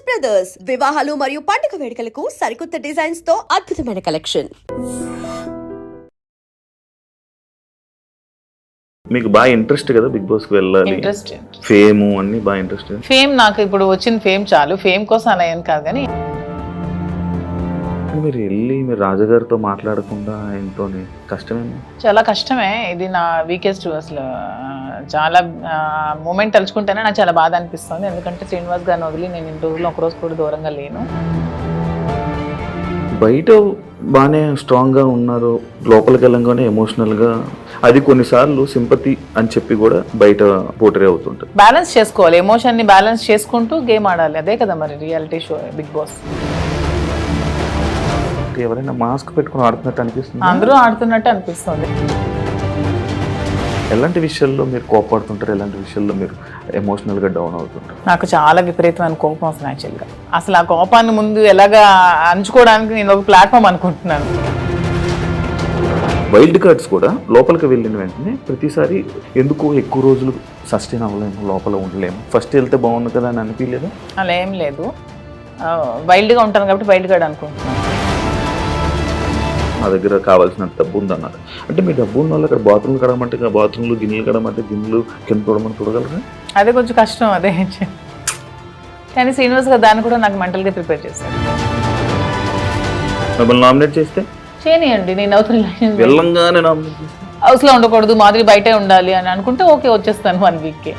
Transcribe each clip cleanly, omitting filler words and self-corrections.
Brothers వివాహాలు మరియు పండుగ వేడుకలకు సరికొత్త డిజైన్స్ తో అద్భుతమైన కలెక్షన్. మీకు బాగా ఇంట్రెస్ట్ కదా బిగ్ బాస్ కి వెళ్ళాలి, ఇంట్రెస్ట్ ఫేమ్ అన్ని బాగా ఇంట్రెస్ట్. ఫేమ్ నాకు ఇప్పుడు వచ్చిన ఫేమ్ చాలు, ఫేమ్ కోసం అలా ఏం కాదు. కానీ మీరు వెళ్ళి మీరు రాజుగారితో మాట్లాడకుండా ఆయనతో కష్టమేమో. చాలా కష్టమే, ఇది నా వీకెస్ట్. అసలు చాలా మూమెంట్ తలుచుకుంటేనే నాకు చాలా బాధ అనిపిస్తుంది. ఎందుకంటే శ్రీనివాస్ గారిని వదిలి నేను ఇన్ని రోజులు ఒక రోజు కూడా దూరంగా లేను. బయట బాగానే స్ట్రాంగ్గా ఉన్నారు, లోపలికి వెళ్ళంగానే ఎమోషనల్గా, అది కొన్నిసార్లు సింపతి అని చెప్పి కూడా బయట పోటరీ అవుతుంటుంది. బ్యాలెన్స్ చేసుకోవాలి, ఎమోషన్ని బ్యాలెన్స్ చేసుకుంటూ గేమ్ ఆడాలి. అదే కదా మరి రియాలిటీ షో బిగ్ బాస్. ఎవరైనా మాస్క్ పెట్టుకుని ఆడుతున్నట్టు అనిపిస్తుంది, అందరూ ఆడుతున్నట్టు అనిపిస్తుంది. ఎలాంటి విషయాల్లో మీరు కోపడుతుంటారు, ఎలాంటి విషయాల్లో మీరు ఎమోషనల్గా డౌన్ అవుతుంటారు? నాకు చాలా విపరీతమైన కోపం వస్తుంది యాక్చువల్గా. అసలు ఆ కోపాన్ని ముందు ఎలాగా అంచుకోవడానికి నేను ఒక ప్లాట్ఫామ్ అనుకుంటున్నాను. వైల్డ్ కార్డ్స్ కూడా లోపలికి వెళ్ళిన వెంటనే ప్రతిసారి ఎందుకు ఎక్కువ రోజులు సస్టైన్ అవ్వలేము, లోపల ఉండలేము, ఫస్ట్ వెళ్తే బాగుంది కదా అని అనిపించలేదు? అలా ఏం లేదు, వైల్డ్గా ఉంటాను కాబట్టి వైల్డ్ కార్డ్ అనుకుంటున్నాను. నా దగ్గర కావాల్సిన డబ్బు ఉందన్నారు అంటే, మీ డబ్బు ఉన్న వాళ్ళు అక్కడ బాత్రూమ్లు కడగమంటే బాత్రూమ్లు, గిన్నెలు కడగమంటే గిన్నెలు, కింద చూడమని చూడగలరా? అదే కొంచెం కష్టం అదే. కానీ శ్రీనివాస్ గారు దాన్ని కూడా నాకు మెంటల్గా ప్రిపేర్ చేశారు. మిమ్మల్ని నామినేట్ చేస్తే చేయనియండి, నేను అవుతున్నా వెళ్ళంగానే నామినేట్ చేస్తే హౌస్లో ఉండకూడదు, మాదిరి బయటే ఉండాలి అని అనుకుంటే ఓకే వచ్చేస్తాను 1 వీక్కి.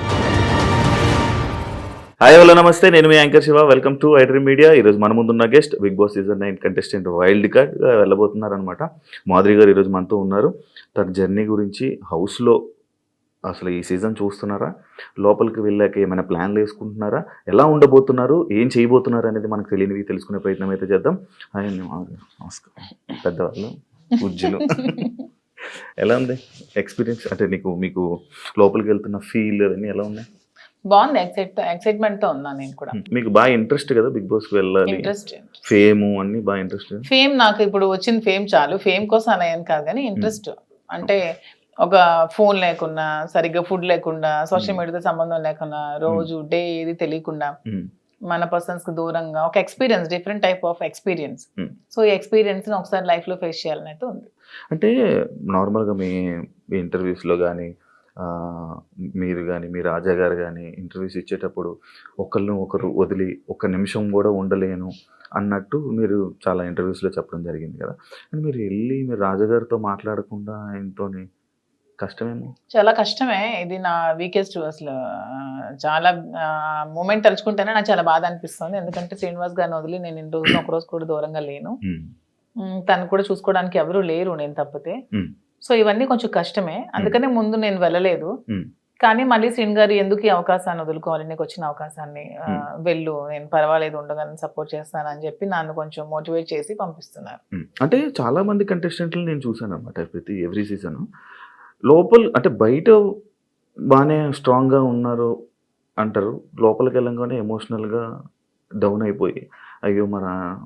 హాయ్ హలో నమస్తే, నేను మీ anchor Shiva. Welcome to iDream media. ఈరోజు మన ముందున్న guest Bigg Boss season 9 contestant wild కార్డ్గా వెళ్ళబోతున్నారనమాట. మాధురి గారు ఈరోజు మనతో ఉన్నారు. తన జర్నీ గురించి, హౌస్లో అసలు ఈ సీజన్ చూస్తున్నారా, లోపలికి వెళ్ళాక ఏమైనా ప్లాన్లు వేసుకుంటున్నారా, ఎలా ఉండబోతున్నారు, ఏం చేయబోతున్నారు అనేది మనకు తెలియనివి తెలుసుకునే ప్రయత్నం అయితే చేద్దాం. హాయ్ నమస్కారం పెద్దవాళ్ళు, పూజ్యులు. ఎలా ఉంది ఎక్స్పీరియన్స్? అంటే మీకు లోపలికి వెళ్తున్న ఫీల్ అవన్నీ ఎలా ఉన్నాయి? బాగుంది, ఎక్సైట్మెంట్ తో ఉన్నాను నేను కూడా. మీకు బాగా ఇంట్రెస్ట్ కదా బిగ్ బాస్ కి వెళ్ళాలి, ఇంట్రెస్ట్ ఫేమ్ అన్ని బాగా ఇంట్రెస్ట్. ఫేమ్ నాకు ఇప్పుడు వచ్చిన ఫేమ్ చాలు, ఫేమ్ కోసం అలా ఏం కాదు. కానీ ఇంట్రెస్ట్ అంటే ఒక ఫోన్ లేకుండా, సరిగ్గా ఫుడ్ లేకుండా, సోషల్ మీడియాతో సంబంధం లేకుండా, రోజు డే ఏది తెలియకుండా మన పర్సన్స్ కి దూరంగా ఒక experience, different type of experience. So ఈ ఎక్స్పీరియన్స్ ని ఒకసారి లైఫ్ లో ఫేస్ చేయాలని అయితే ఉంది. అంటే నార్మల్గా మీ ఇంటర్వ్యూస్లో కానీ, మీరు కానీ, మీ రాజా గారు కానీ ఇంటర్వ్యూస్ ఇచ్చేటప్పుడు ఒకరు వదిలి ఒక్క నిమిషం కూడా ఉండలేను అన్నట్టు మీరు చాలా ఇంటర్వ్యూస్లో చెప్పడం జరిగింది కదా. అని మీరు వెళ్ళి మీరు రాజాగారితో మాట్లాడకుండా ఆయనతో కష్టమేమో. చాలా కష్టమే, ఇది నా వీకెస్ట్. అసలు చాలా మూమెంట్ తలుచుకుంటేనే నాకు చాలా బాధ అనిపిస్తుంది. ఎందుకంటే శ్రీనివాస్ గారిని వదిలి నేను ఇన్ని రోజులు ఒక రోజు కూడా దూరంగా లేను. తను కూడా చూసుకోవడానికి ఎవరు లేరు నేను తప్పితే. సో ఇవన్నీ కొంచెం కష్టమే, అందుకనే ముందు నేను వెళ్ళలేదు. కానీ మళ్ళీ శ్రీని గారు ఎందుకు ఈ అవకాశాన్ని వదులుకోవాలి, నీకు వచ్చిన అవకాశాన్ని వెళ్ళు, నేను పర్వాలేదు ఉండగానే సపోర్ట్ చేస్తాను అని చెప్పి నన్ను కొంచెం మోటివేట్ చేసి పంపిస్తున్నారు. అంటే చాలా మంది కంటెస్టెంట్లు నేను చూసాను అనమాట, ఎవ్రీ సీజన్ లోపల అంటే బయట బాగానే స్ట్రాంగ్గా ఉన్నారు అంటారు, లోపలికి వెళ్ళంగానే ఎమోషనల్గా డౌన్ అయిపోయి అయ్యో మన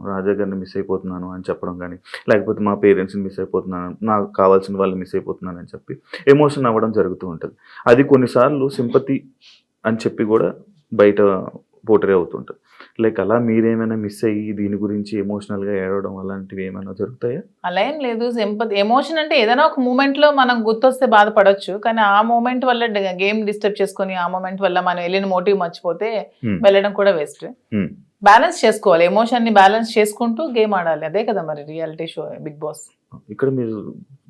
రాజా గారిని మిస్ అయిపోతున్నాను అని చెప్పడం కానీ, లేకపోతే మా పేరెంట్స్ని మిస్ అయిపోతున్నాను, నాకు కావాల్సిన వాళ్ళని మిస్ అయిపోతున్నాను అని చెప్పి ఎమోషన్ అవ్వడం జరుగుతూ ఉంటుంది. అది కొన్నిసార్లు సింపతి అని చెప్పి కూడా బయట పోటరీ అవుతుంటుంది. లైక్ అలా మీరేమైనా మిస్ అయ్యి దీని గురించి ఎమోషనల్గా ఏడవడం అలాంటివి ఏమైనా జరుగుతాయా? అలా ఏం లేదు. సింపతి, ఎమోషన్ అంటే ఏదైనా ఒక మూమెంట్లో మనం గుర్తొస్తే బాధపడవచ్చు, కానీ ఆ మూమెంట్ వల్ల గేమ్ డిస్టర్బ్ చేసుకొని ఆ మూమెంట్ వల్ల మనం వెళ్ళిన మోటివ్ మర్చిపోతే వెళ్ళడం కూడా వేస్ట్. బ్యాలెన్స్ చేసుకోవాలి, ఎమోషన్ ని బ్యాలెన్స్ చేసుకుంటూ గేమ్ ఆడాలి. అదే కదా మరి రియాలిటీ షో బిగ్ బాస్. ఇక్కడ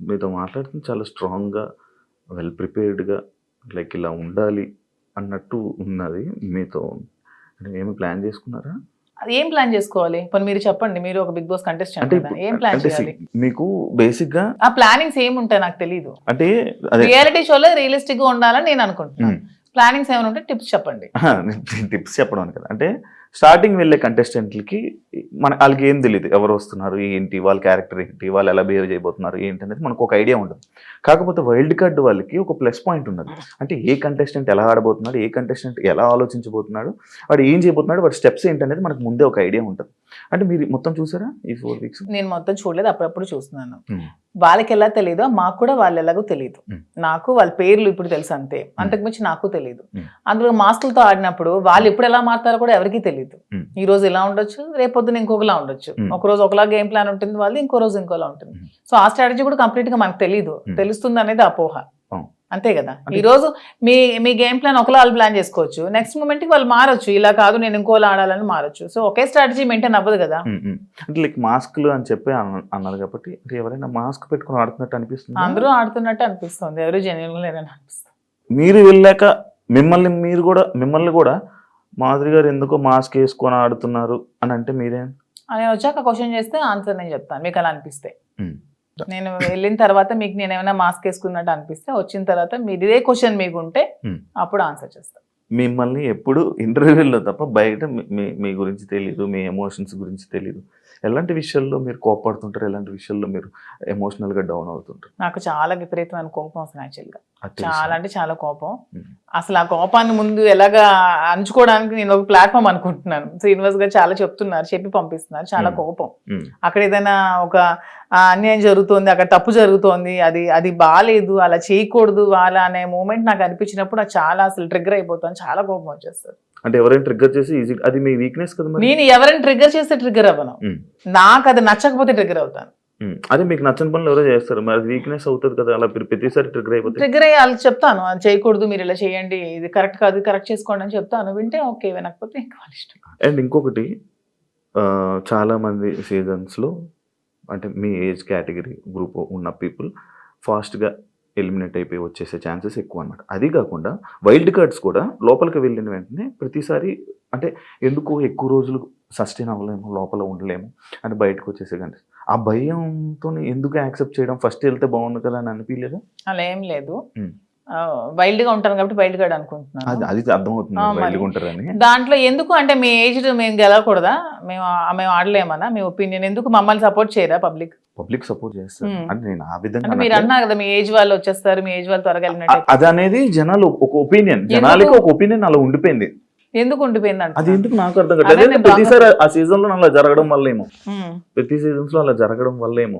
మీతో మాట్లాడుతుంది చాలా స్ట్రాంగ్గా, వెల్ ప్రిపేర్డ్గా, లైక్ ఇలా ఉండాలి అన్నట్టు ఉన్నది. మీతో ఏమి ప్లాన్ చేసుకున్నారా? అది ఏం ప్లాన్ చేసుకోవాలి? ఇప్పుడు మీరు చెప్పండి, మీరు ఒక బిగ్ బాస్ కంటెస్టెంట్ కదా, ఏం ప్లాన్ చేయాలి? మీకు బేసిక్ గా ఆ ప్లానింగ్స్ ఏమి ఉంటాయి నాకు తెలియదు. అంటే రియాలిటీ షోలో రియలిస్టిక్ గా ఉండాలని నేను అనుకుంటున్నాను. ప్లానింగ్స్ ఏమైనా ఉంటే టిప్స్ చెప్పండి. టిప్స్ చెప్పడం కదా, అంటే స్టార్టింగ్ వెళ్ళే కంటెస్టెంట్లకి వాళ్ళకి ఏం తెలియదు, ఎవరు వస్తున్నారు ఏంటి, వాళ్ళ క్యారెక్టర్ ఏంటి, వాళ్ళు ఎలా బిహేవ్ చేయబోతున్నారు ఏంటి అనేది మనకు ఒక ఐడియా ఉంటుంది. కాకపోతే వైల్డ్ కార్డ్ వాళ్ళకి ఒక ప్లస్ పాయింట్ ఉన్నది, అంటే ఏ కంటెస్టెంట్ ఎలా ఆడబోతున్నాడు, ఏ కంటెస్టెంట్ ఎలా ఆలోచించబోతున్నాడు, వాడు ఏం చేయబోతున్నాడు, వాడి స్టెప్స్ ఏంటి అనేది మనకు ముందే ఒక ఐడియా ఉంటుంది. అంటే మీరు మొత్తం చూసారా ఈ 4 వీక్స్? నేను మొత్తం చూడలేదు, అప్పుడప్పుడు చూస్తున్నాను. వాళ్ళకి ఎలా తెలియదో మాకు కూడా వాళ్ళు ఎలాగో తెలియదు. నాకు వాళ్ళ పేర్లు ఇప్పుడు తెలుసు అంతే, అంతకుమించి నాకు తెలియదు. అందులో మాస్కులతో ఆడినప్పుడు వాళ్ళు ఎప్పుడు ఎలా మారుతారో కూడా ఎవరికీ తెలియదు. ఈ రోజు ఇలా ఉండొచ్చు, రేపొద్దున ఇంకొకలా ఉండొచ్చు. ఒక రోజు ఒకలా గేమ్ ప్లాన్ ఉంటుంది వాళ్ళు, ఇంకో రోజు ఇంకోలా ఉంటుంది. సో ఆ స్ట్రాటజీ కూడా కంప్లీట్ గా మనకు తెలియదు, తెలుస్తుంది అనేది అపోహ, అంతే కదా. ఈ రోజు మీ గేమ్ ప్లాన్ ఒకలా వాళ్ళు ప్లాన్ చేసుకోవచ్చు, నెక్స్ట్ మూమెంట్ కి వాళ్ళు మారొచ్చు, ఇలా కాదు నేను ఇంకోలా ఆడాలని మారొచ్చు. సో ఒకే స్ట్రాటజీ మెయింటైన్ అవ్వదు కదా. అంటే లైక్ మాస్క్లు అని చెప్పి అన్నారు కాబట్టి ఎవరైనా మాస్క్ పెట్టుకుని ఆడుతున్నట్టు అనిపిస్తుంది? అందరూ ఆడుతున్నట్టు అనిపిస్తుంది, ఎవరు జెన్యున్ లేదని అనిపిస్తుంది. మీరు వెళ్ళాక మిమ్మల్ని కూడా మాధురి గారు ఎందుకో మాస్క్ వేసుకొని ఆడుతున్నారు అని అంటే మీరేం? నేను వచ్చాక క్వశ్చన్ చేస్తే ఆన్సర్ నేను చెప్తాను, మీకు అలా అనిపిస్తే. నేను వెళ్ళిన తర్వాత మీకు నేను ఏమైనా మాస్క్ వేసుకున్నట్టు అనిపిస్తే, వచ్చిన తర్వాత మీరు ఇదే క్వశ్చన్ మీకు ఉంటే అప్పుడు ఆన్సర్ చేస్తాను. మిమ్మల్ని ఎప్పుడు ఇంటర్వ్యూలో తప్ప బయట మీ గురించి తెలియదు, మీ ఎమోషన్స్ గురించి తెలియదు. ఎలాంటి విషయాల్లో మీరు కోపడుతుంటారు, ఎలాంటి విషయాల్లో మీరు ఎమోషనల్ గా డౌన్ అవుతుంటారు? నాకు చాలా విపరీతమైన కోపం వస్తుంది యాక్చువల్గా, చాలా అంటే చాలా కోపం. అసలు ఆ కోపాన్ని ముందు ఎలాగా అంచుకోవడానికి నేను ఒక ప్లాట్ఫామ్ అనుకుంటున్నాను. శ్రీనివాస్ గారు చాలా చెప్తున్నారు, చెప్పి పంపిస్తున్నారు. చాలా కోపం, అక్కడ ఏదైనా ఒక అన్యాయం జరుగుతోంది, అక్కడ తప్పు జరుగుతోంది, అది బాగాలేదు, అలా చేయకూడదు అలా అనే మూమెంట్ నాకు అనిపించినప్పుడు నాకు చాలా అసలు ట్రిగ్గర్ అయిపోతాను, చాలా కోపం వచ్చేస్తుంది. అంటే ఎవరైనా ట్రిగ్గర్ చేసి ఈజీ, అది మీ వీక్నెస్ కదా. నేను ఎవరైనా ట్రిగ్గర్ చేస్తే ట్రిగ్గర్ అవ్వను, నాకు అది నచ్చకపోతే ట్రిగ్గర్ అవుతాను. అదే మీకు నచ్చని పనులు ఎవరో చేస్తారు, మరి వీక్నెస్ అవుతుంది కదా, అలా ప్రతిసారి ట్రిగ్గర్ అయిపోతుంది. ట్రిగ్గర్ అయ్యి వాళ్ళకి చెప్తాను, అది చేయకూడదు, మీరు ఇలా చేయండి, ఇది కరెక్ట్ కాదు, కరెక్ట్ చేసుకోండి అని చెప్తాను. వింటే ఓకే, వినకపోతే ఇంకా వాళ్ళ ఇష్టం. అండ్ ఇంకొకటి, చాలా మంది సీజన్స్లో అంటే మీ ఏజ్ కేటగిరీ గ్రూప్ ఉన్న పీపుల్ ఫాస్ట్గా ఎలిమినేట్ అయిపోయి వచ్చేసే ఛాన్సెస్ ఎక్కువ అనమాట. అది కాకుండా వైల్డ్ కార్డ్స్ కూడా లోపలికి వెళ్ళిన వెంటనే ప్రతిసారి అంటే ఎందుకు ఎక్కువ రోజులు సస్టైన్ అవ్వలేము, లోపల ఉండలేము అని బయటకు వచ్చేసే కానీ ఆ భయంతో ఎందుకు యాక్సెప్ట్ చేయడం, ఫస్ట్ వెళ్తే బాగుంది కదా అని అనిపించలేదా? అలా ఏం లేదు, వైల్డ్ గా ఉంటాను కాబట్టి వైల్డ్ కార్డ్ అనుకుంటున్నాను. అది అర్థమవుతుంది వైల్డ్ ఉంటారని. దాంట్లో ఎందుకు అంటే మీ ఏజ్ మేము గెలవకూడదా, మేము ఆడలేమన్నా, మీ ఒపీనియన్ ఎందుకు, మమ్మల్ని సపోర్ట్ చేయరా పబ్లిక్ సపోర్ట్ చేస్తారు అంటే నేను ఆ విధంగా మీరు అన్నారు కదా, మీ ఏజ్ వాళ్ళు వచ్చేస్తారు, మీ ఏజ్ వాళ్ళు త్వరగా వెళ్ళినట్టు. అది అనేది జనాలు ఒక ఒపీనియన్, జనాలకి ఒక ఒపీనియన్ అలా ఉండిపోయింది. ఎందుకు ఉండిపోయింది అంటే అది ఎందుకు నాకు అర్థం కాదు. ప్రతిసారి ఆ సీజన్ లో అలా జరగడం వల్లేమో, ప్రతి సీజన్స్ లో అలా జరగడం వల్లేమో.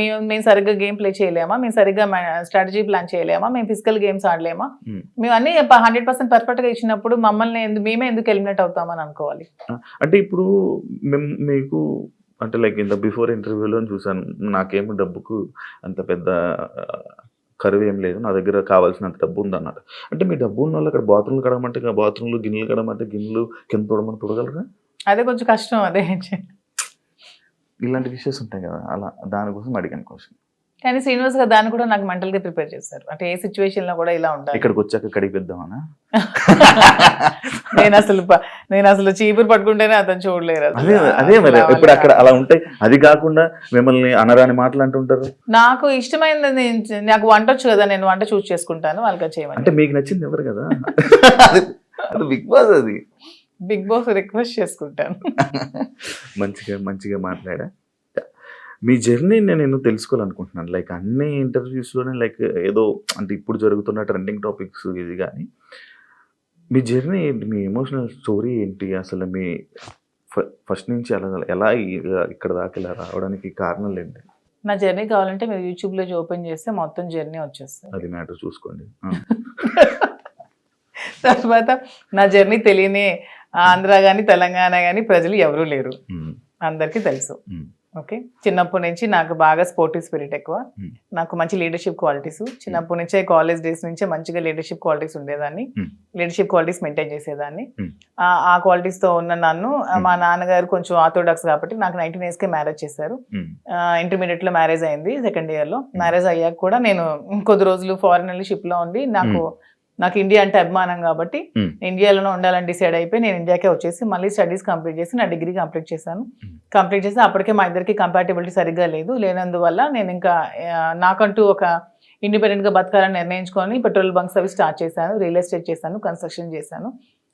మేము సరిగ్గా గేమ్ ప్లే చేయలేమా, మేము సరిగ్గా స్ట్రాటజీ ప్లాన్ చేయలేమా, మేము ఫిజికల్ గేమ్స్ ఆడలేమా, మేము అన్ని 100% పర్ఫెక్ట్ గా ఇచ్చినప్పుడు మమ్మల్ని మేమే ఎందుకు ఎలిమినేట్ అవుతామని అనుకోవాలి. అంటే ఇప్పుడు మీకు అంటే లైక్ ఇంత బిఫోర్ ఇంటర్వ్యూలో చూసాను, నాకేమో డబ్బుకు అంత పెద్ద కరువు ఏం లేదు, నా దగ్గర కావాల్సినంత డబ్బు ఉందన్నారు. అంటే మీ డబ్బు ఉన్న వాళ్ళు అక్కడ బాత్రూమ్లు కడగమంటే బాత్రూమ్లు, గిన్నెలు కడగమంటే గిన్నెలు, కింద తోడమని తొడగలరా? అదే కొంచెం కష్టం. అదే ఇలాంటి విషయాలు ఉంటాయి కదా, అలా దానికోసం అడిగాను క్వశ్చన్. కానీ శ్రీనివాస్ గారు దాన్ని కూడా నాకు మెంటల్ గా ప్రిపేర్ చేశారు, అంటే ఏ సిచ్యువేషన్ లో కూడా ఇలా ఉంటాయి. ఇక్కడికి వచ్చాక కడిగిద్దామనా? నేను అసలు చీపురు పట్టుకుంటేనే అతను చూడలేరు. అదే మరి ఇప్పుడు అక్కడ అలా ఉంటాయి. అది కాకుండా మిమ్మల్ని అనరాని మాటలు అంటుంటారు. నాకు ఇష్టమైనది, నాకు వంట వచ్చు కదా, నేను వంట చూస్ చేసుకుంటాను, వాళ్ళకి చేయమని. అంటే మీకు నచ్చింది ఎవరు కదా, అది బిగ్ బాస్, అది బిగ్ బాస్ రిక్వెస్ట్ చేసుకుంటాను. మంచిగా మాట్లాడా. మీ జర్నీ నేను తెలుసుకోవాలనుకుంటున్నాను. లైక్ అన్ని ఇంటర్వ్యూస్లోనే లైక్ ఏదో అంటే ఇప్పుడు జరుగుతున్న ట్రెండింగ్ టాపిక్స్ ఇది, కానీ మీ జర్నీ ఏంటి, మీ ఎమోషనల్ స్టోరీ ఏంటి, అసలు మీ ఫస్ట్ నుంచి ఎలా ఇక్కడ దాకా ఇలా రావడానికి కారణాలు ఏంటి? నా జర్నీ కావాలంటే మీరు యూట్యూబ్లో ఓపెన్ చేస్తే మొత్తం జర్నీ వచ్చేస్తుంది, అది మ్యాటర్ చూసుకోండి. తర్వాత నా జర్నీ తెలియని ఆంధ్ర కానీ తెలంగాణ కానీ ప్రజలు ఎవరూ లేరు, అందరికీ తెలుసు. ఓకే, చిన్నప్పటి నుంచి నాకు బాగా స్పోర్టివ్ స్పిరిట్ ఎక్కువ, నాకు మంచి లీడర్షిప్ క్వాలిటీస్, చిన్నప్పటి నుంచే కాలేజ్ డేస్ నుంచే మంచిగా లీడర్షిప్ క్వాలిటీస్ ఉండేదాన్ని, లీడర్షిప్ క్వాలిటీస్ మెయింటైన్ చేసేదాన్ని. ఆ క్వాలిటీస్తో ఉన్న నన్ను మా నాన్నగారు కొంచెం ఆర్థోడాక్స్ కాబట్టి నాకు 19 yearsకే మ్యారేజ్ చేశారు. ఇంటర్మీడియట్ లో మ్యారేజ్ అయింది, సెకండ్ ఇయర్ లో. మ్యారేజ్ అయ్యాక కూడా నేను కొద్ది రోజులు ఫారెన్ వెళ్ళి షిప్ లో ఉండి, నాకు ఇండియా అంటే అభిమానం కాబట్టి ఇండియాలోనే ఉండాలని డిసైడ్ అయిపోయి నేను ఇండియాకే వచ్చేసి మళ్ళీ స్టడీస్ కంప్లీట్ చేసి నా డిగ్రీ కంప్లీట్ చేశాను. కంప్లీట్ చేసి అప్పటికే మా ఇద్దరికి కంపాటబిలిటీ సరిగ్గా లేనందువల్ల నేను ఇంకా నాకంటూ ఒక ఇండిపెండెంట్గా బతకాలని నిర్ణయించుకొని పెట్రోల్ బంక్స్ అవి స్టార్ట్ చేశాను, రియల్ ఎస్టేట్ చేశాను, కన్స్ట్రక్షన్ చేశాను.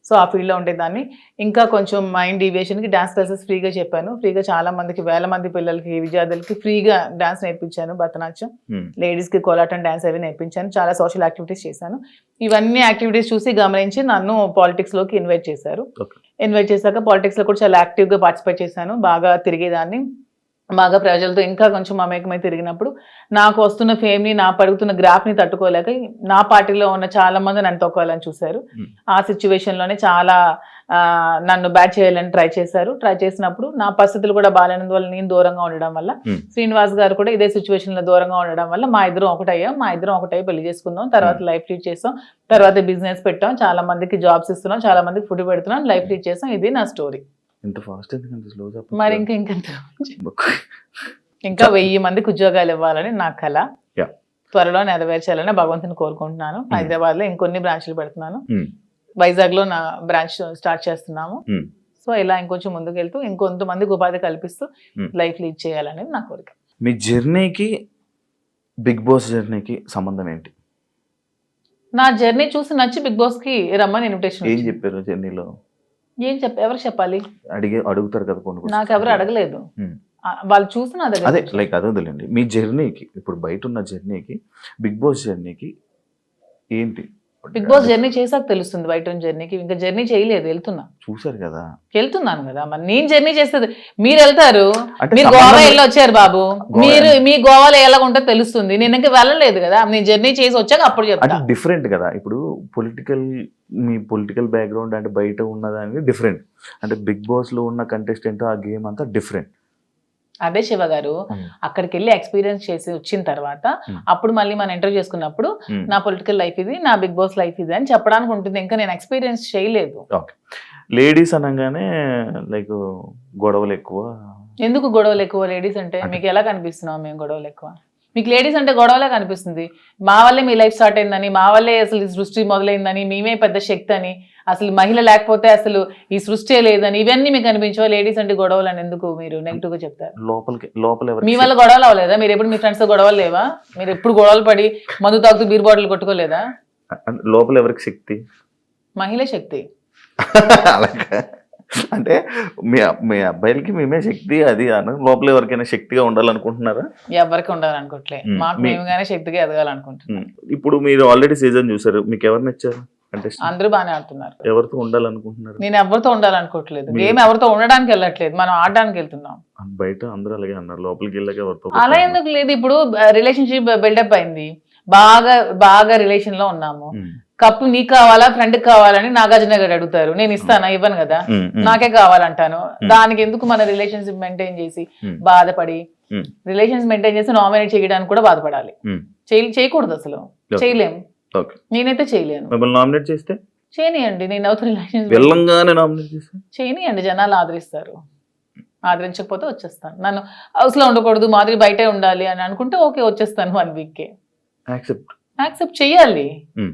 సో ఆ ఫీల్డ్లో ఉండేదాన్ని. ఇంకా కొంచెం మైండ్ డీవియేషన్కి డాన్స్ క్లాసెస్ ఫ్రీగా చెప్పాను. ఫ్రీగా చాలా మందికి, వేల మంది పిల్లలకి, విద్యార్థులకి ఫ్రీగా డాన్స్ నేర్పించాను. భరతనాట్యం, లేడీస్కి కోలాటం డాన్స్ అవి నేర్పించాను. చాలా సోషల్ యాక్టివిటీస్ చేశాను. ఇవన్నీ యాక్టివిటీస్ చూసి గమనించి నన్ను పాలిటిక్స్లోకి ఇన్వైట్ చేశారు. ఇన్వైట్ చేశాక పాలిటిక్స్లో కూడా చాలా యాక్టివ్గా పార్టిసిపేట్ చేశాను. బాగా తిరిగేదాన్ని, బాగా ప్రజలతో ఇంకా కొంచెం మమేకమై తిరిగినప్పుడు నాకు వస్తున్న ఫేమ్ని, నా పడుగుతున్న గ్రాఫ్ని తట్టుకోలేక నా పార్టీలో ఉన్న చాలా మంది నన్ను తొక్కాలని చూశారు. ఆ సిచ్యువేషన్లోనే చాలా నన్ను బ్యాట్ చేయాలని ట్రై చేశారు. ట్రై చేసినప్పుడు నా పరిస్థితులు కూడా బాగాలేనందువల్ల, నేను దూరంగా ఉండడం వల్ల, శ్రీనివాస్ గారు కూడా ఇదే సిచ్యువేషన్లో దూరంగా ఉండడం వల్ల మా ఇద్దరం ఒకటై పెళ్లి చేసుకుందాం. తర్వాత లైఫ్ లీడ్ చేస్తాం. తర్వాత బిజినెస్ పెట్టాం. చాలా మందికి జాబ్స్ ఇస్తున్నాం. చాలా మందికి ఫుడ్ పెడుతున్నాం. లైఫ్ లీడ్ చేస్తాం. ఇది నా స్టోరీ. ఇంత ఫాస్ట్ ఎందుకంటే స్లో మరి ఇంకా 1000 మందికి ఉద్యోగాలు ఇవ్వాలని నా కళ. త్వరలో నెరవేర్చాలని భగవంతుని కోరుకుంటున్నాను. హైదరాబాద్ లో ఇంకొన్ని బ్రాంచ్లు పెడుతున్నాను. వైజాగ్ లో నా బ్రాంచ్ స్టార్ట్ చేస్తున్నాము. సో ఇలా ఇంకొంచెం ముందుకు వెళ్తూ ఇంకొంతమందికి ఉపాధి కల్పిస్తూ లైఫ్ లీడ్ చేయాలనేది నా కోరిక. మీ జర్నీకి బిగ్ బాస్ జర్నీకి సంబంధం ఏంటి? నా జర్నీ చూసి నచ్చి బిగ్ బాస్ కి రమ్మని ఇన్విటేషన్. ఏం చెప్పారు జర్నీలో? ఎవరు చెప్పాలి? అడుగుతారు కదా కొన్ని. నాకు ఎవరు అడగలేదు. వాళ్ళు చూసి నా దగ్గర అదే లైక్ అదే వదిలేండి. మీ జర్నీకి, ఇప్పుడు బయట ఉన్న జర్నీకి బిగ్ బాస్ జర్నీకి ఏంటి? బిగ్ బాస్ జర్నీ చేసాక తెలుస్తుంది బయట ఉన్న జర్నీకి. ఇంకా జర్నీ చేయలేదు, వెళ్తున్నాను కదా. మరి నేను జర్నీ చేస్తుంది, మీరు వెళ్తారు. మీరు గోవా వెళ్ళి వచ్చారు బాబు, మీరు మీ గోవాలో ఎలా ఉంటుందో తెలుస్తుంది. నేను ఇంకా వెళ్ళలేదు కదా, నేను జర్నీ చేసి వచ్చాక అప్పుడు చెప్తాను. డిఫరెంట్ కదా. ఇప్పుడు మీ పొలిటికల్ బ్యాక్గ్రౌండ్ అంటే బయట ఉన్నదానికి డిఫరెంట్, అంటే బిగ్ బాస్ లో ఉన్న కంటెస్టెంట్ ఆ గేమ్ అంతా డిఫరెంట్. అదే శివ గారు, అక్కడికి వెళ్ళి ఎక్స్పీరియన్స్ చేసి వచ్చిన తర్వాత అప్పుడు మళ్ళీ మనం ఇంటర్వ్యూ చేసుకున్నప్పుడు నా పొలిటికల్ లైఫ్ ఇది, నా బిగ్ బాస్ లైఫ్ ఇది అని చెప్పడానికి ఉంటుంది. ఇంకా నేను ఎక్స్పీరియన్స్ చేయలేదు. లేడీస్ అనగానే లైక్ గొడవలు ఎక్కువ. ఎందుకు గొడవలు ఎక్కువ? లేడీస్ అంటే మీకు ఎలా కనిపిస్తున్నాం మేము గొడవలు ఎక్కువ? మీకు లేడీస్ అంటే గొడవలే కనిపిస్తుంది. మా వల్లే మీ లైఫ్ స్టార్ట్ అయిందని, మా వల్లే అసలు ఈ సృష్టి మొదలైందని, మేమే పెద్ద శక్తి అని, అసలు మహిళ లేకపోతే అసలు ఈ సృష్టి లేదని, ఇవన్నీ మీకు అనిపించవా? లేడీస్ అంటే గొడవలు అని ఎందుకు మీరు నెగిటివ్ గా చెప్తారు? మీ వల్ల గొడవలు అవ్వలేదా? మీరు ఎప్పుడు మీ ఫ్రెండ్స్ తో గొడవలు లేవా? మీరు ఎప్పుడు గొడవలు పడి మందు తాగుతూ బీర్ బాటిల్ కొట్టుకోలేదా? లోపల ఎవరికి శక్తి? మహిళ శక్తి. అంటే మీ అబ్బాయిలకి మేమే శక్తి అది అన్న, లోపల ఎవరికైనా శక్తిగా ఉండాలనుకుంటున్నారా? ఎవరికి ఉండాలనుకోవట్లే, మాకు మేముగానే శక్తిగా ఎదగాలనుకుంటున్నాం. ఇప్పుడు మీరు ఆల్రెడీ సీజన్ చూసారు, మీకు ఎవరు నచ్చారు? అంటే అందరూ బాగానే ఆడుతున్నారు. ఎవరితో ఉండాలనుకుంటున్నారు? నేను ఎవరితో ఉండాలనుకోవట్లేదు. గేమ్ ఎవరితో ఉండడానికి వెళ్ళట్లేదు, మనం ఆడడానికి వెళ్తున్నాం. బయట అందరూ అలాగే అన్నారు, లోపలికి వెళ్ళాక ఎవరితో? అలా ఎందుకు లేదు. ఇప్పుడు రిలేషన్షిప్ బిల్డప్ అయింది, బాగా రిలేషన్ లో ఉన్నాము. కప్పు నీకు కావాలా, ఫ్రెండ్ కావాలని నాగార్జున గారు అడుగుతారు, నేను ఇస్తానా? ఇవ్వను కదా, నాకే కావాలంటాను. దానికి ఎందుకు మన రిలేషన్షిప్ మెయింటైన్ చేసి బాధపడి, రిలేషన్స్ మెయింటైన్ చేసి నామినేట్ చేయడానికి కూడా బాధపడాలి? చేయకూడదు, అసలు చేయలేము. నేనైతే చేయలేను. నామినేట్ చేస్తే చేయనియండి, నేను అవుతా రిలేషన్స్ చేయనియండి, జనాలు ఆదరిస్తారు. ఆదరించకపోతే వచ్చేస్తాను. నన్ను హౌస్ లో ఉండకూడదు, మాదిరి బయటే ఉండాలి అని అనుకుంటే ఓకే, వచ్చేస్తాను 1 week. యాక్సెప్ట్ చెయ్యాలి,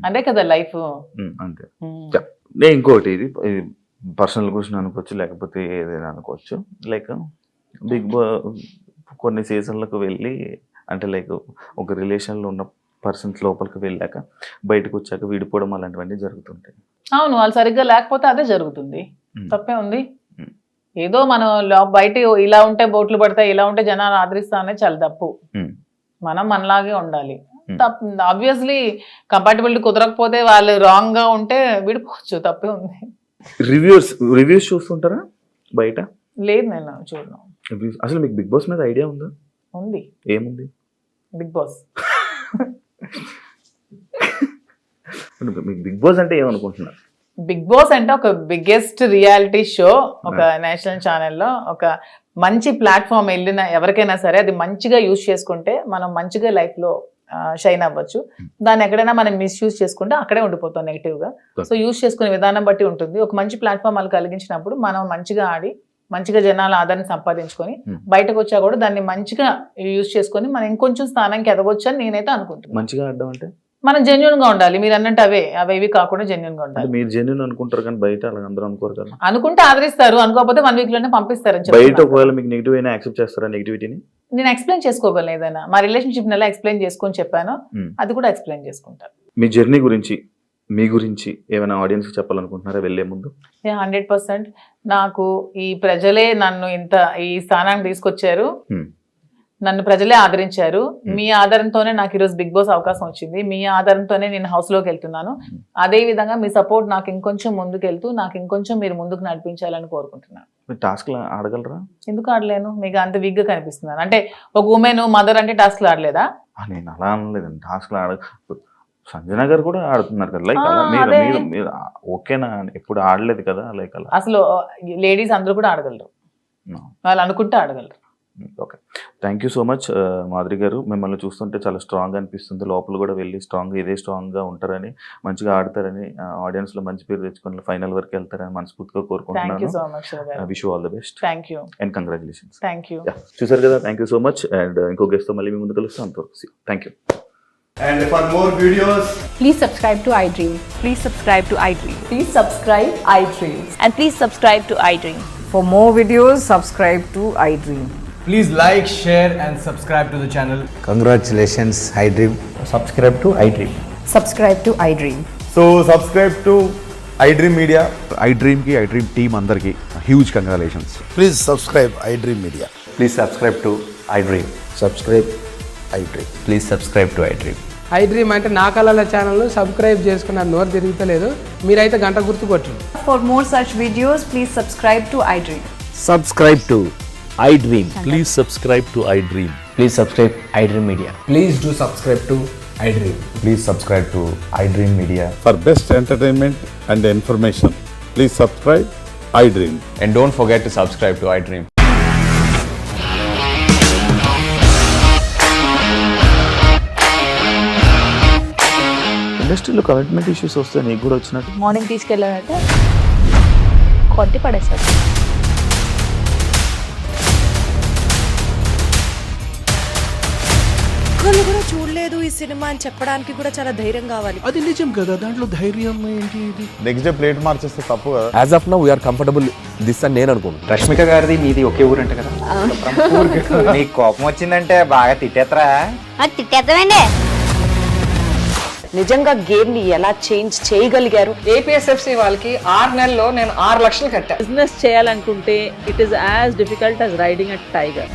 అదే కదా లైఫ్. అంతే. ఇంకోటి, ఇది పర్సనల్ క్వశ్చన్ అనుకోవచ్చు, లేకపోతే ఏదైనా అనుకోవచ్చు. లైక్ బిగ్ బాస్ కొన్ని సీజన్లకు వెళ్ళి, అంటే లైక్ ఒక రిలేషన్లో ఉన్న పర్సన్స్ లోపలికి వెళ్ళాక బయటకు వచ్చాక విడిపోవడం అలాంటివన్నీ జరుగుతుంటాయి. అవును, వాళ్ళు సరిగ్గా లేకపోతే అదే జరుగుతుంది. తప్పే ఉంది. ఏదో మనం బయట ఇలా ఉంటే బోట్లు పడతాయి, ఇలా ఉంటే జనాలు ఆదరిస్తా అనేది చాలా తప్పు. మనం మనలాగే ఉండాలి. ఆబ్వియస్లీ కంపాటబిలిటీ కుదరకపోతే, వాళ్ళు రాంగ్ గా ఉంటే విడిపోవచ్చు, తప్పే ఉంది. రివ్యూస్ చూస్తుంటారా బయట? లేదు, నేను చూడను. అసలు మీకు బిగ్ బాస్ మీద ఐడియా ఉందా? ఉంది. ఏముంది? Bigg Boss. మీకు బిగ్ బాస్ అంటే ఏమనుకుంటున్నారు? బిగ్ బాస్ అంటే ఒక బిగ్గెస్ట్ రియాలిటీ షో, ఒక నేషనల్ ఛానల్లో ఒక మంచి ప్లాట్ఫామ్. వెళ్ళిన ఎవరికైనా సరే అది మంచిగా యూజ్ చేసుకుంటే మనం మంచిగా లైఫ్ లో షైన్ అవ్వచ్చు. దాన్ని ఎక్కడైనా మనం మిస్యూజ్ చేసుకుంటే అక్కడే ఉండిపోతాం నెగిటివ్ గా. సో యూజ్ చేసుకునే విధానం బట్టి ఉంటుంది. ఒక మంచి ప్లాట్ఫామ్ వాళ్ళు కలిగించినప్పుడు మనం మంచిగా ఆడి మంచిగా జనాల ఆదరణ సంపాదించుకొని బయటకు వచ్చా కూడా దాన్ని మంచిగా యూజ్ చేసుకొని మనం ఇంకొంచెం స్థానానికి ఎదగొచ్చు అని నేనైతే అనుకుంటున్నాను. మంచిగా ఆడడం అంటే మనం జెన్యున్ గా ఉండాలి. మీరు అన్నట్టు అవేవి కాకుండా జెన్యున్ గా ఉండాలి. మీరు జెన్యున్ అనుకుంటారు కానీ బయట అలా అందరూ అనుకోరు కదా. అనుకుంటే ఆదరిస్తారు, అనుకోకపోతే 1 week లోనే పంపిస్తారు. బయట ఒకవేళ మీకు నెగిటివ్ అయినా యాక్సెప్ట్ చేస్తారా? నెగిటివిటీని నేను ఎక్స్ప్లెయిన్ చేసుకోగలను. ఏదైనా మా రిలేషన్షిప్ ఎలా ఎక్స్ప్లెయిన్ చేసుకొని చెప్పాను, అది కూడా ఎక్స్ప్లెయిన్ చేసుకుంటాను. మీ జర్నీ గురించి మీ గురించి ఏమైనా ఆడియన్స్ చెప్పాలనుకుంటున్నారా వెళ్ళే ముందు? 100% నాకు ఈ ప్రజలే నన్ను ఇంత ఈ స్థానానికి తీసుకొచ్చారు. Hmm. నన్ను ప్రజలే ఆదరించారు. మీ ఆధారంతోనే నాకు ఈరోజు బిగ్ బాస్ అవకాశం వచ్చింది. మీ ఆధారంతోనే నేను హౌస్ లోకి వెళ్తున్నాను. అదే విధంగా మీ సపోర్ట్ నాకు ఇంకొంచెం ముందుకెళ్తూ నాకు ఇంకొంచెం మీరు ముందుకు నడిపించాలని కోరుకుంటున్నాను. మీరు టాస్క్లు ఆడగలరా? ఎందుకు ఆడలేను? మీకు అంత వీక్ గా కనిపిస్తున్నాను. అంటే ఒక ఉమెన్ మదర్ అంటే టాస్క్లు ఆడలేదా? నేను అలా అనలేదండి. టాస్క్లు సంజన గారు కూడా ఆడుతున్నారు కదా, లైక్ అలా అదే. మీరు ఓకేనా? ఎప్పుడు ఆడలేదు కదా లైక్ అలా. అసలు లేడీస్ అందరూ కూడా ఆడగలరు, వాళ్ళు అనుకుంటే ఆడగలరు. Okay, thank you so much Madhuri గారు. మిమ్మల్ని చూస్తుంటే చాలా స్ట్రాంగ్ అనిపిస్తుంది. లోపల కూడా వెళ్ళి ఇదే స్ట్రాంగ్గా ఉంటారని, మంచిగా ఆడతారని, ఆడియన్స్లో మంచి పేరు తెచ్చుకొని ఫైనల్ వరకు వెళ్తారని మనస్ఫూర్తిగా థ్యాంక్ యూ కోరుకుంటున్నాను. సో మచ్ శివ గారు. Wish you all the best thank you and congratulations. Thank you. చూసారు కదా, thank you so much. And ఇంకో గెస్ట్తో మళ్ళీ మీ ముందు కలుస్తాం. అంతవరకు thank you. And for more videos, Please subscribe to iDream. Please subscribe to iDream. Please subscribe iDream. And please subscribe to iDream. For more videos, subscribe to iDream. please like, share and subscribe to the channel. Congratulations, iDream. Subscribe to iDream. Subscribe to iDream. So subscribe to iDream Media. iDream ki iDream team andarki huge congratulations. Please subscribe iDream Media. Please subscribe to iDream. Subscribe iDream. Please subscribe to iDream. iDream అంటే నా కళల channel subscribe చేసుకున్న నోరు తిరుగుతలేదు, మీరైతే గంట గుర్తు కొట్టండి. For more such videos, please subscribe to iDream. Subscribe to iDream. Please subscribe to iDream. Please subscribe iDream Media. Please do subscribe to iDream. Please subscribe to iDream Media. For best entertainment and information, please subscribe iDream. And don't forget to subscribe to iDream. ఇండస్ట్రీలో commitment issues వస్తే నీకు కూడా వచ్చినట్టు? Morning తీసుకెళ్ళాడంటే కొట్టి పడేశాడు. ఒక్కళ్ళు కూడా చూడలేదు ఈ సినిమా అని చెప్పడానికి కూడా చాలా ధైర్యం కావాలి. అది నిజం కదా, దాంట్లో ధైర్యం ఏంటి? ఇది నెక్స్ట్ డే ప్లేట్ మార్చేస్తే తప్పు కదా. As of now we are comfortable this అని నేను అనుకుంటున్నాను. రష్మిక గారిది మీది ఒకే ఊరంట కదా? నీకు కోపం వచ్చిందంటే బాగా తిట్టేత్తరా? తిట్టేద్దామండి. నిజంగా గేమ్ ని ఎలా చేంజ్ చేయగలిగారు? APSFC వాళ్ళకి 6 నెలల్లో నేను 6 లక్షలు కట్టా. బిజినెస్ చేయాలనుకుంటే it is as difficult as riding a tiger.